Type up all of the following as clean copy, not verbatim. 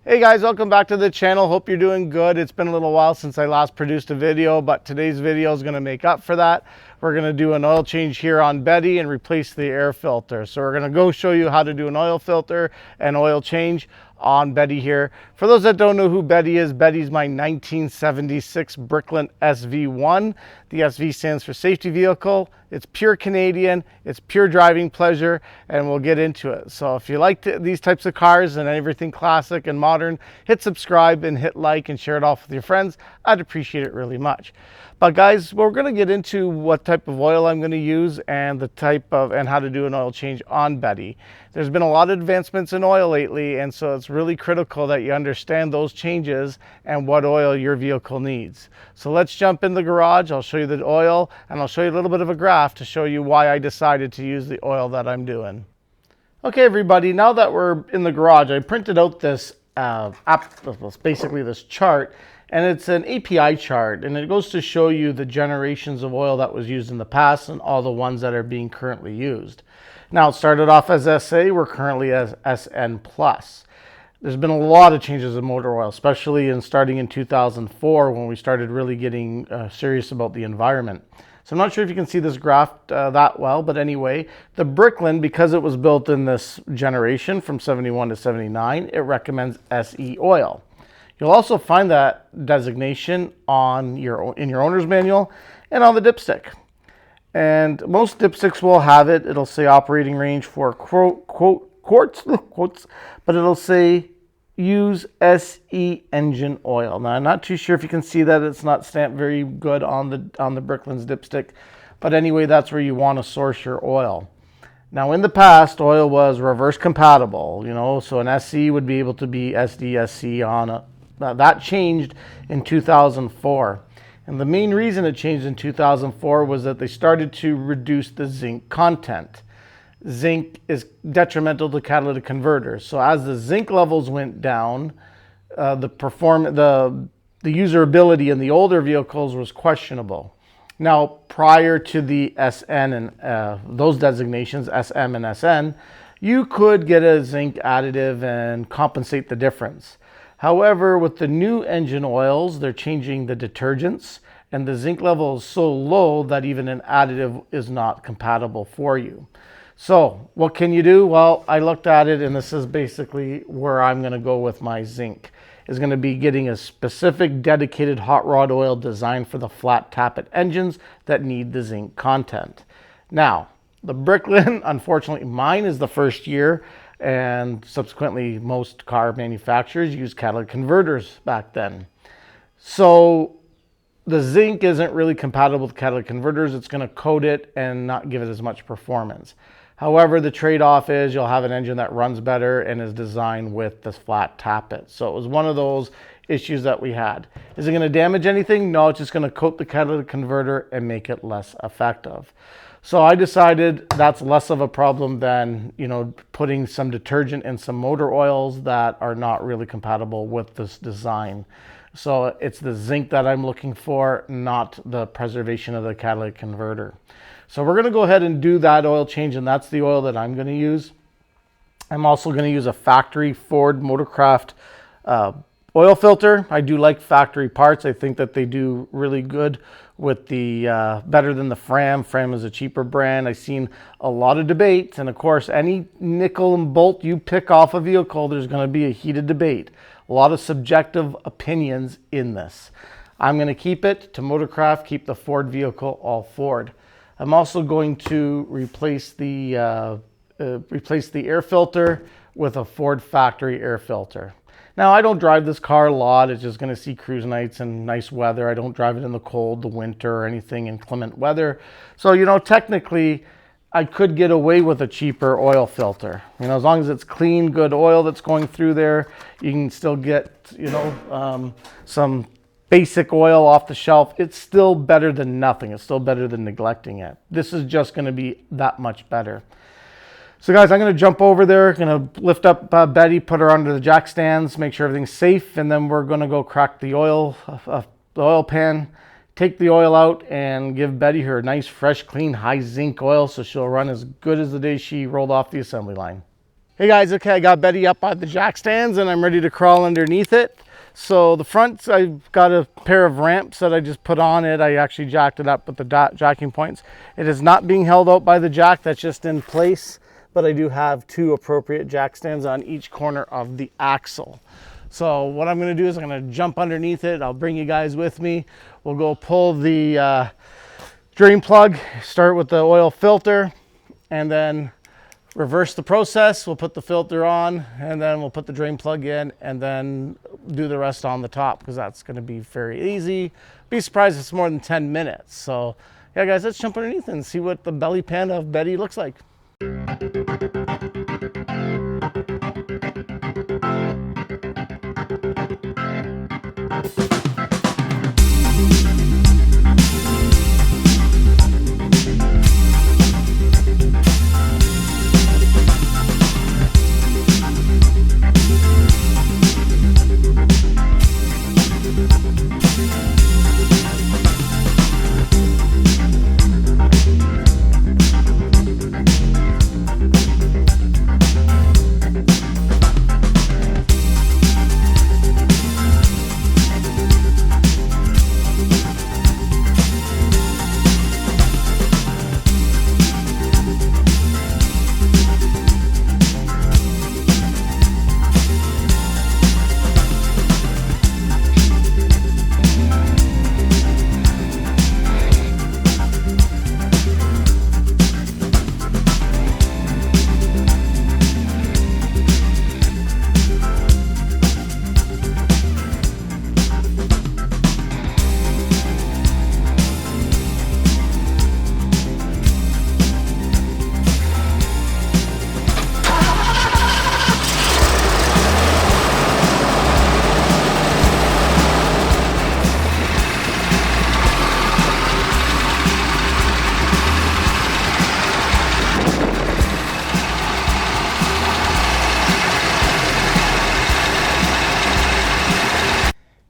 Hey guys, welcome back to the channel. Hope you're doing good. It's been a little while since I last produced a video, but today's video is going to make up for that. We're going to do an oil change here on Betty and replace the air filter. So we're going to go show you how to do an oil filter and oil change on Betty here. For those that don't know who Betty is, Betty's my 1976 Bricklin SV1. The SV stands for safety vehicle. It's pure Canadian, it's pure driving pleasure, and we'll get into it. So if you like these types of cars and everything classic and modern, hit subscribe and hit like and share it off with your friends. I'd appreciate it really much. But guys, we're going to get into what type of oil I'm going to use and and how to do an oil change on Betty. There's been a lot of advancements in oil lately, and so it's really critical that you understand those changes and what oil your vehicle needs. So let's jump in the garage. I'll show you the oil and I'll show you a little bit of a graph to show you why I decided to use the oil that I'm doing. Okay everybody, now that we're in the garage, I printed out this basically this chart, and it's an API chart, and it goes to show you the generations of oil that was used in the past and all the ones that are being currently used. Now it started off as SA, we're currently as SN+. There's been a lot of changes in motor oil, especially starting in 2004 when we started really getting serious about the environment. So I'm not sure if you can see this graph that well, but anyway, the Bricklin, because it was built in this generation from 71 to 79, it recommends SE oil. You'll also find that designation in your owner's manual and on the dipstick. And most dipsticks will have it. It'll say operating range for quotes, but it'll say use SE engine oil. Now I'm not too sure if you can see that. It's not stamped very good on the Bricklin's dipstick, but anyway, that's where you want to source your oil. Now in the past, oil was reverse compatible, so an SE would be able to be SD SC on it. That changed in 2004. And the main reason it changed in 2004 was that they started to reduce the zinc content. Zinc is detrimental to catalytic converters. So as the zinc levels went down, the usability in the older vehicles was questionable. Now, prior to the SN and those designations, SM and SN, you could get a zinc additive and compensate the difference. However, with the new engine oils, they're changing the detergents, and the zinc level is so low that even an additive is not compatible for you. So what can you do? Well, I looked at it, and this is basically where I'm going to go with my zinc. Is going to be getting a specific dedicated hot rod oil designed for the flat tappet engines that need the zinc content. Now, the Bricklin, unfortunately, mine is the first year, and subsequently most car manufacturers use catalytic converters back then. So the zinc isn't really compatible with catalytic converters. It's going to coat it and not give it as much performance. However, the trade-off is you'll have an engine that runs better and is designed with this flat tappet. So it was one of those issues that we had. Is it going to damage anything? No, it's just going to coat the catalytic converter and make it less effective. So I decided that's less of a problem than, putting some detergent in some motor oils that are not really compatible with this design. So it's the zinc that I'm looking for, not the preservation of the catalytic converter. So we're going to go ahead and do that oil change, and that's the oil that I'm going to use. I'm also going to use a factory Ford Motorcraft oil filter. I do like factory parts. I think that they do really good with the better than the Fram. Fram is a cheaper brand. I've seen a lot of debates, and of course any nickel and bolt you pick off a vehicle, there's going to be a heated debate. A lot of subjective opinions in this. I'm going to keep it to Motorcraft, keep the Ford vehicle all Ford. I'm also going to replace the air filter with a Ford factory air filter. Now, I don't drive this car a lot. It's just going to see cruise nights and nice weather. I don't drive it in the cold, the winter, or anything inclement weather. So, technically, I could get away with a cheaper oil filter. As long as it's clean, good oil that's going through there, you can still get, some basic oil off the shelf. It's still better than nothing. It's still better than neglecting it. This is just going to be that much better. So guys, I'm going to jump over there, going to lift up Betty, put her under the jack stands, make sure everything's safe, and then we're going to go crack the oil pan, take the oil out, and give Betty her nice, fresh, clean, high zinc oil so she'll run as good as the day she rolled off the assembly line. Hey guys, okay, I got Betty up on the jack stands and I'm ready to crawl underneath it. So the front, I've got a pair of ramps that I just put on it. I actually jacked it up with the jacking points. It is not being held out by the jack, that's just in place, but I do have 2 appropriate jack stands on each corner of the axle. So what I'm gonna do is I'm gonna jump underneath it. I'll bring you guys with me. We'll go pull the drain plug, start with the oil filter, and then reverse the process. We'll put the filter on and then we'll put the drain plug in and then do the rest on the top, because that's going to be very easy. Be surprised if it's more than 10 minutes. So yeah guys, let's jump underneath and see what the belly pan of Betty looks like.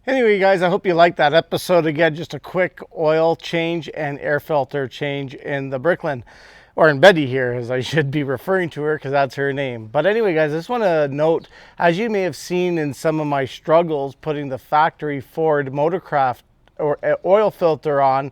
Anyway guys, I hope you liked that episode. Again, just a quick oil change and air filter change in the Bricklin, or in Betty here, as I should be referring to her because that's her name. But anyway guys, I just want to note, as you may have seen in some of my struggles putting the factory Ford Motorcraft or oil filter on,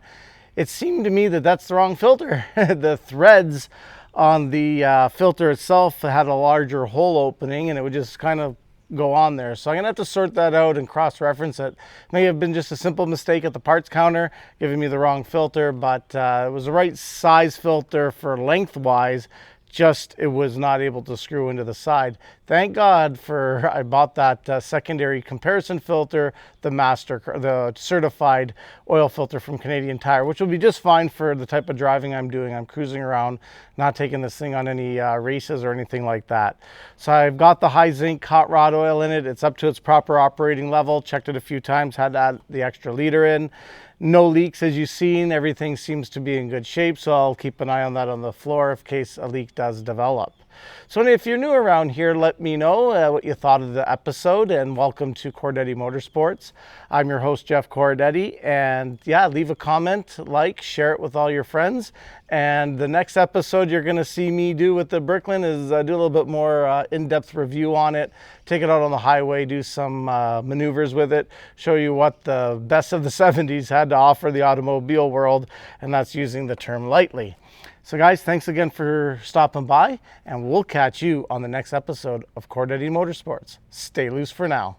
it seemed to me that that's the wrong filter. The threads on the filter itself had a larger hole opening and it would just kind of go on there. So I'm gonna have to sort that out and cross-reference it. May have been just a simple mistake at the parts counter giving me the wrong filter, but it was the right size filter for lengthwise, just it was not able to screw into the side. Thank God for I bought that secondary comparison filter, the certified oil filter from Canadian Tire, which will be just fine for the type of driving I'm doing. I'm cruising around, not taking this thing on any races or anything like that. So I've got the high zinc hot rod oil in it. It's up to its proper operating level. Checked it a few times, had to add the extra liter in. No leaks as you've seen. Everything seems to be in good shape, so I'll keep an eye on that on the floor in case a leak does develop. So if you're new around here, let me know what you thought of the episode, and welcome to Cordetti Motorsports. I'm your host, Jeff Cordetti, and yeah, leave a comment, like, share it with all your friends. And the next episode you're going to see me do with the Bricklin is do a little bit more in-depth review on it, take it out on the highway, do some maneuvers with it, show you what the best of the 70s had to offer the automobile world, and that's using the term lightly. So guys, thanks again for stopping by, and we'll catch you on the next episode of Cordetti Motorsports. Stay loose for now.